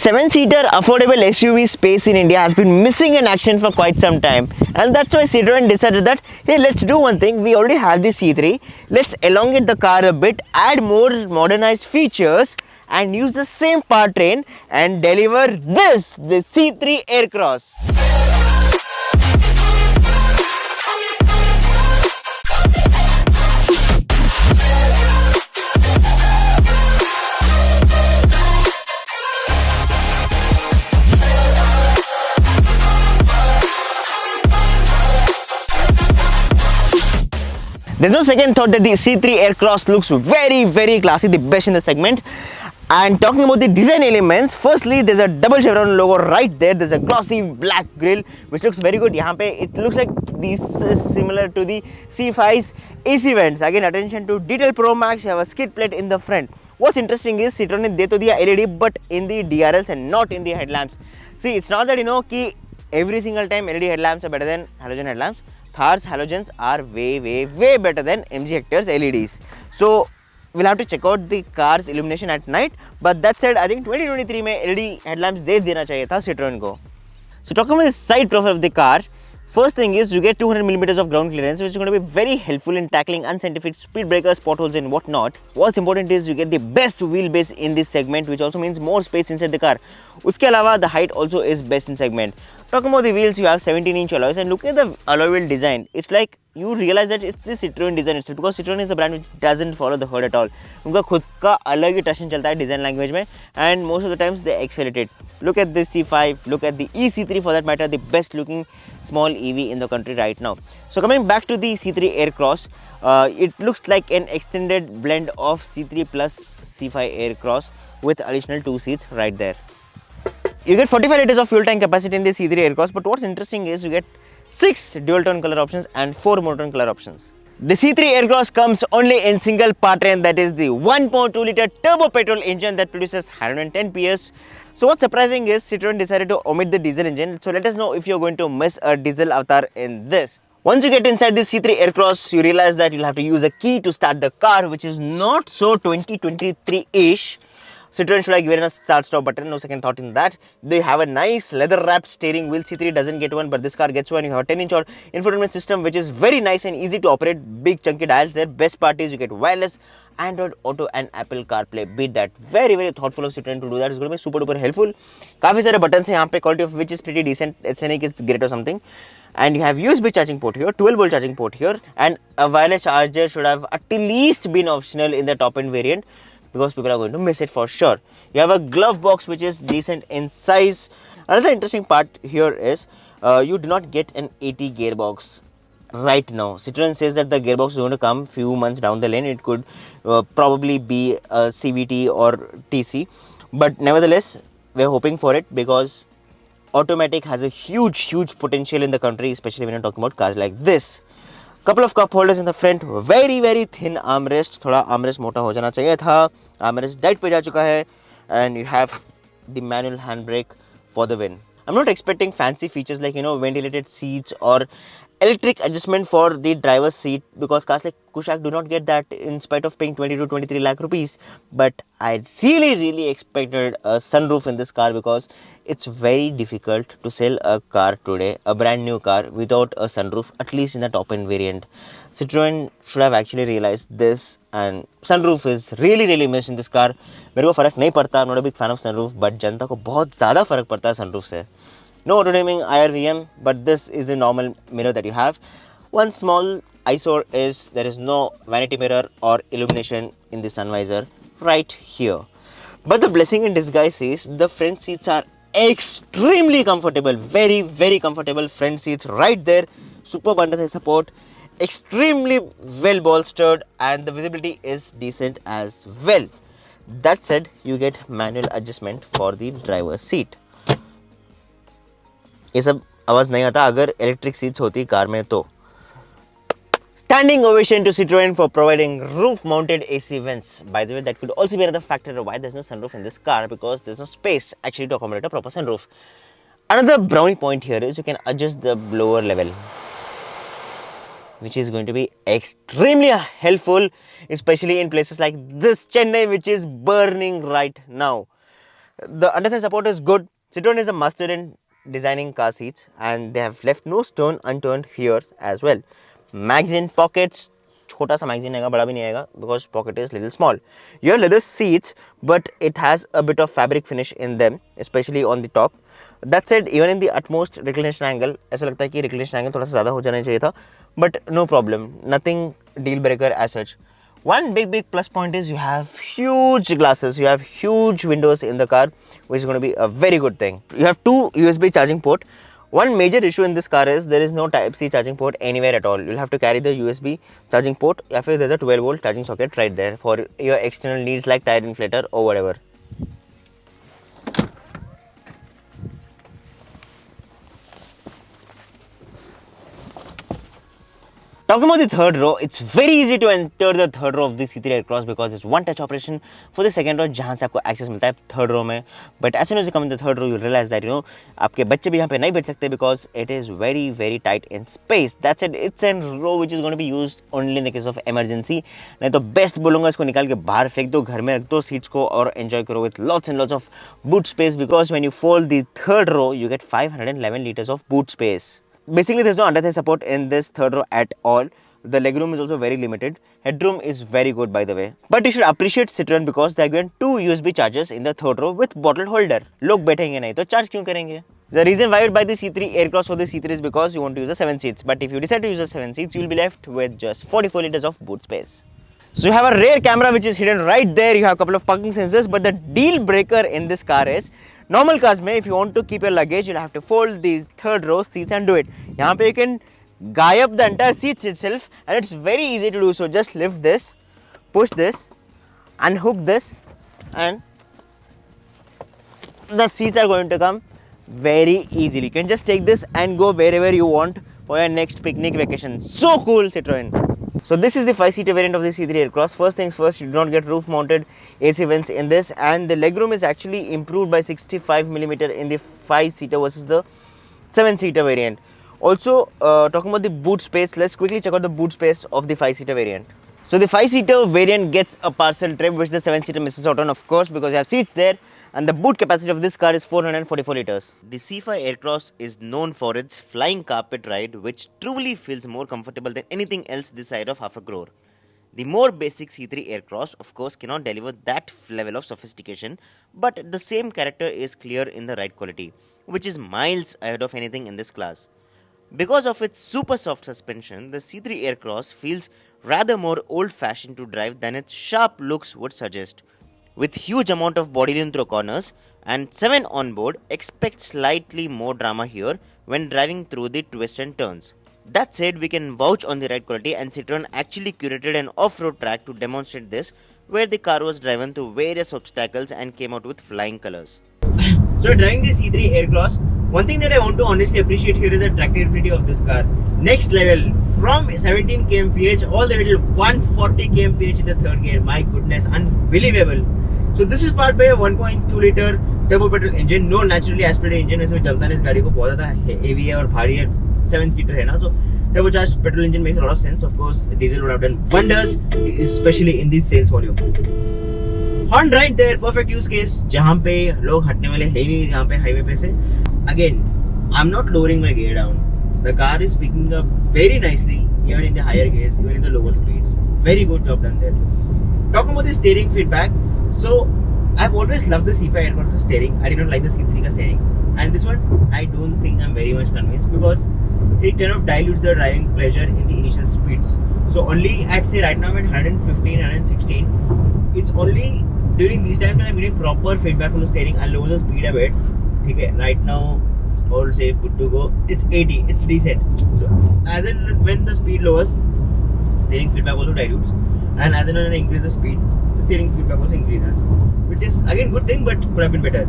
seven-seater affordable SUV space in India has been missing in action for quite some time, and that's why Citroen decided that, hey, let's do one thing. We already have the C3, let's elongate the car a bit, add more modernized features and use the same powertrain and deliver this, the C3 Aircross. There's no second thought that the C3 Aircross looks very classy, the best in the segment. And talking about the design elements, firstly there's a double chevron logo right there. There's a glossy black grille which looks very good. Yahan pe it looks like this is similar to the C5's AC vents. Again, attention to detail Pro Max. You have a skid plate in the front. What's interesting is Citroen ne de to diya LED but in the DRLs and not in the headlamps. See, it's not that ki every single time LED headlamps are better than halogen headlamps. Thar's halogens are way better than MG Hector's LEDs. So we'll have to check out the car's illumination at night. But that said, I think 2023 mein LED headlamps de dena chahiye tha Citroen ko. So talking about the side profile of the car, first thing is you get 200mm of ground clearance, which is going to be very helpful in tackling unscientific speed breakers, potholes and whatnot. What's important is you get the best wheelbase in this segment, which also means more space inside the car. Uske alawa, the height also is best in segment. Talking about the wheels, you have 17-inch alloys, and looking at the alloy wheel design, it's like you realize that it's the Citroen design itself, because Citroen is a brand which doesn't follow the herd at all. उनका खुद का अलग ही टशन चलता है design language में, and most of the times they accelerate. Look at the C5, look at the E-C3 for that matter, the best looking small EV in the country right now. So coming back to the C3 Aircross, it looks like an extended blend of C3 plus C5 Aircross with additional 2 seats right there. You get 45 liters of fuel tank capacity in the C3 Aircross, but what's interesting is you get 6 dual tone color options and 4 monotone color options. The C3 Aircross comes only in single powertrain, that is the 1.2 liter turbo petrol engine that produces 110 PS. So what's surprising is Citroen decided to omit the diesel engine. So let us know if you're going to miss a diesel avatar in this. Once you get inside the C3 Aircross, you realize that you'll have to use a key to start the car, which is not so 2023-ish. Citroen should have given a start-stop button, no second thought in that. They have a nice leather-wrapped steering wheel. C3 doesn't get one, but this car gets one. You have a 10-inch infotainment system, which is very nice and easy to operate. Big chunky dials there. Best part is you get wireless, Android Auto and Apple CarPlay. Beat that. Very thoughtful of Citroen to do that. It's going to be super duper helpful. काफी सारे buttons हैं यहाँ पे, quality of which is pretty decent. It's not it's great or something. And you have USB charging port here, 12-volt charging port here, and a wireless charger should have at least been optional in the top-end variant, because people are going to miss it for sure. You have a glove box which is decent in size. Another interesting part here is you do not get an 80 gearbox right now. Citroen says that the gearbox is going to come few months down the lane. It could probably be a CVT or TC, but nevertheless we're hoping for it, because automatic has a huge potential in the country, especially when you're talking about cars like this. Couple of cup holders in the front, very thin armrest. थोड़ा armrest मोटा हो जाना चाहिए था. Armrest dead पे जा चुका है, and you have the manual handbrake for the win. I'm not expecting fancy features like, ventilated seats or electric adjustment for the driver's seat, because cars like Kushaq do not get that in spite of paying 20 to 23 lakh rupees. But I really expected a sunroof in this car, because it's very difficult to sell a car today, a brand new car, without a sunroof, at least in the top end variant. Citroen should have actually realized this, and sunroof is really missed in this car. मेरे को फर्क नहीं पड़ता, I'm not a big fan of sunroof, but जनता को बहुत ज़्यादा फर्क पड़ता है sunroof से. No auto-dimming IRVM, but this is the normal mirror that you have. One small eyesore is there is no vanity mirror or illumination in the sun visor right here. But the blessing in disguise is the front seats are extremely comfortable, very comfortable front seats right there. Superb under support, extremely well bolstered, and the visibility is decent as well. That said, you get manual adjustment for the driver's seat. ये सब आवाज़ नहीं आता अगर electric seats होती car में तो. Standing ovation to Citroen for providing roof-mounted AC vents. By the way, that could also be another factor of why there's no sunroof in this car, because there's no space actually to accommodate a proper sunroof. Another brownie point here is you can adjust the blower level, which is going to be extremely helpful, especially in places like this Chennai, which is burning right now. The underside support is good. Citroen is a master in designing car seats, and they have left no stone unturned here as well. Magazine pockets, छोटा सा magazine आएगा, बड़ा भी नहीं आएगा, because pocket is little small. You have leather seats, but it has a bit of fabric finish in them, especially on the top. That said, even in the utmost reclination angle, ऐसा लगता है कि reclination angle थोड़ा सा ज़्यादा हो जाना चाहिए था, but no problem, nothing deal breaker as such. One big plus point is you have huge glasses, you have huge windows in the car, which is going to be a very good thing. You have two USB charging port. One major issue in this car is there is no Type-C charging port anywhere at all. You'll have to carry the USB charging port, or there's a 12-volt charging socket right there for your external needs like tire inflator or whatever. Talking about the third row, it's very easy to enter the third row of the C3 Aircross because it's one touch operation for the second row जहाँ से आपको access मिलता है third row में. But as soon as you come in the third row, you realize that आपके बच्चे भी यहाँ पे नहीं बैठ सकते because it is very tight in space. That's it. It's a row which is going to be used only in the case of emergency. नहीं तो best बोलूँगा इसको निकाल के बाहर फेंक दो, घर में रख दो seats को और enjoy करो with lots and lots of boot space because when you fold the third row, you get 511 liters of boot space. Basically, there's no underside support in this third row at all. The legroom is also very limited. Headroom is very good, by the way. But you should appreciate Citroen because they are given two USB chargers in the third row with bottle holder. लोग बैठेंगे नहीं तो charge क्यों करेंगे? The reason why you buy the C3 Aircross for the C3 is because you want to use the 7 seats. But if you decide to use the 7 seats, you will be left with just 44 liters of boot space. So you have a rear camera which is hidden right there. You have a couple of parking sensors. But the deal breaker in this car is normal cars में if you want to keep your luggage, you'll have to fold the third row seats and do it. यहाँ पे you can guy up the entire seats itself, and it's very easy to do. So just lift this, push this, unhook this, and the seats are going to come very easily. You can just take this and go wherever you want for your next picnic vacation. So cool, Citroen. So this is the 5-seater variant of the C3 Aircross. First things first, you do not get roof mounted AC vents in this, and the legroom is actually improved by 65mm in the 5-seater versus the 7-seater variant. Also, talking about the boot space, let's quickly check out the boot space of the 5-seater variant. So the 5-seater variant gets a parcel trim which the 7-seater misses out on, of course, because you have seats there, and the boot capacity of this car is 444 liters. The C5 Aircross is known for its flying carpet ride, which truly feels more comfortable than anything else this side of half a crore. The more basic C3 Aircross, of course, cannot deliver that level of sophistication, but the same character is clear in the ride quality, which is miles ahead of anything in this class. Because of its super soft suspension, the C3 Aircross feels rather more old-fashioned to drive than its sharp looks would suggest. With huge amount of body room through corners and 7 on board, expect slightly more drama here when driving through the twists and turns. That said, we can vouch on the ride quality, and Citroen actually curated an off-road track to demonstrate this, where the car was driven through various obstacles and came out with flying colors. So driving the C3 Aircross, one thing that I want to honestly appreciate here is the tractability of this car. Next level, from 17 kmph all the way to 140 kmph in the third gear. My goodness, unbelievable. So this is powered by a 1.2 liter turbo petrol engine, no naturally aspirated engine. वैसे चलता है इस गाड़ी को बहुत ज़्यादा heavy है और भारी है, 7-seater है ना, so turbocharged petrol engine makes a lot of sense. Of course, diesel would have done wonders, especially in this sales volume. Horn right there, perfect use case. जहाँ पे लोग हटने वाले हैं नहीं, यहाँ पे हाईवे पे से. Again, I'm not lowering my gear down. The car is picking up very nicely, even in the higher gears, even in the lower speeds. Very good job done there. Talking about the steering feedback, so I've always loved the C5 Aircross steering. I did not like the C3 ka steering, and this one I don't think I'm very much convinced because it kind of dilutes the driving pleasure in the initial speeds. So only at say right now I'm at 115, 116. It's only during these times when I'm getting proper feedback from the steering. I'll lower the speed a bit. Okay, right now all safe, good to go. It's 80, it's decent. So as in when the speed lowers, steering feedback also dilutes, and as in when I increase the speed, the steering feedback also increases, which is again good thing but could have been better.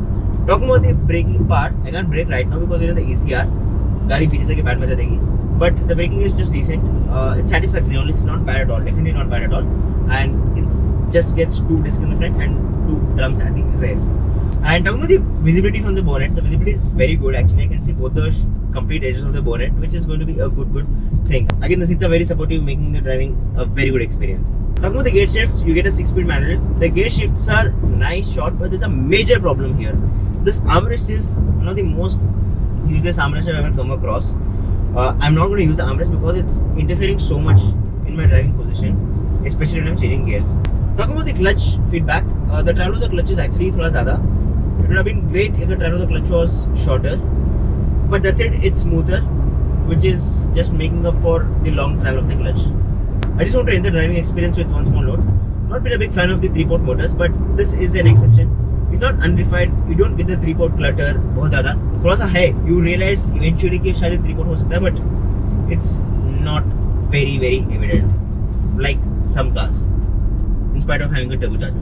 Talking about the braking part, I can't brake right now because we're in the ECR. गाड़ी पीछे से के बैठ मचा देगी, but the braking is just decent. It's satisfactory only. It's not bad at all. Definitely not bad at all. And it just gets 2 discs in the front and 2 drums at the rear. And talking about the visibility from the bonnet, the visibility is very good actually. I can see both the complete edges of the bonnet, which is going to be a good thing. Again, the seats are very supportive, making the driving a very good experience. Talking about the gear shifts, you get a 6-speed manual. The gear shifts are nice, short, but there's a major problem here. This armrest is one of the most useless armrests I've ever come across. I'm not going to use the armrest because it's interfering so much in my driving position, especially when I'm changing gears. Talking about the clutch feedback, the travel of the clutch is actually thoda zyada. It would have been great if the travel of the clutch was shorter, but that's it, it's smoother, which is just making up for the long travel of the clutch. I just want to end the driving experience with one small note. Not been a big fan of the 3-port motors, but this is an exception. It's not unrefined. You don't get the 3-port clutter बहुत ज़्यादा. थोड़ा सा है. You realize eventually कि शायद 3-port हो सकता है, but it's not very evident like some cars, in spite of having a turbocharger.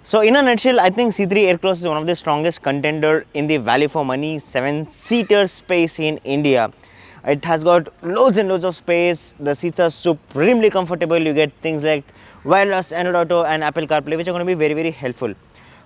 So in a nutshell, I think C3 Aircross is one of the strongest contender in the value for money 7-seater space in India. It has got loads and loads of space. The seats are supremely comfortable. You get things like wireless Android Auto and Apple CarPlay, which are going to be very helpful.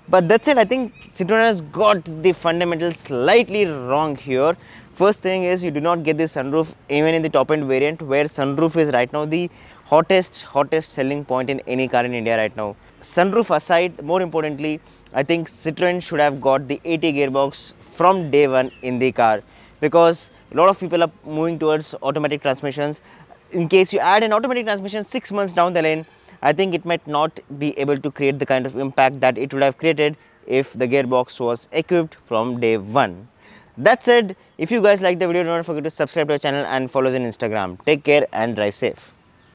But that's it. I think Citroen has got the fundamentals slightly wrong here. First thing is, you do not get the sunroof even in the top end variant, where sunroof is right now the hottest selling point in any car in India right now. Sunroof aside, more importantly, I think Citroen should have got the AT gearbox from day one in the car, because a lot of people are moving towards automatic transmissions. In case you add an automatic transmission 6 months down the lane, I think it might not be able to create the kind of impact that it would have created if the gearbox was equipped from day one. That said, if you guys like the video, don't forget to subscribe to our channel and follow us on Instagram. Take care and drive safe.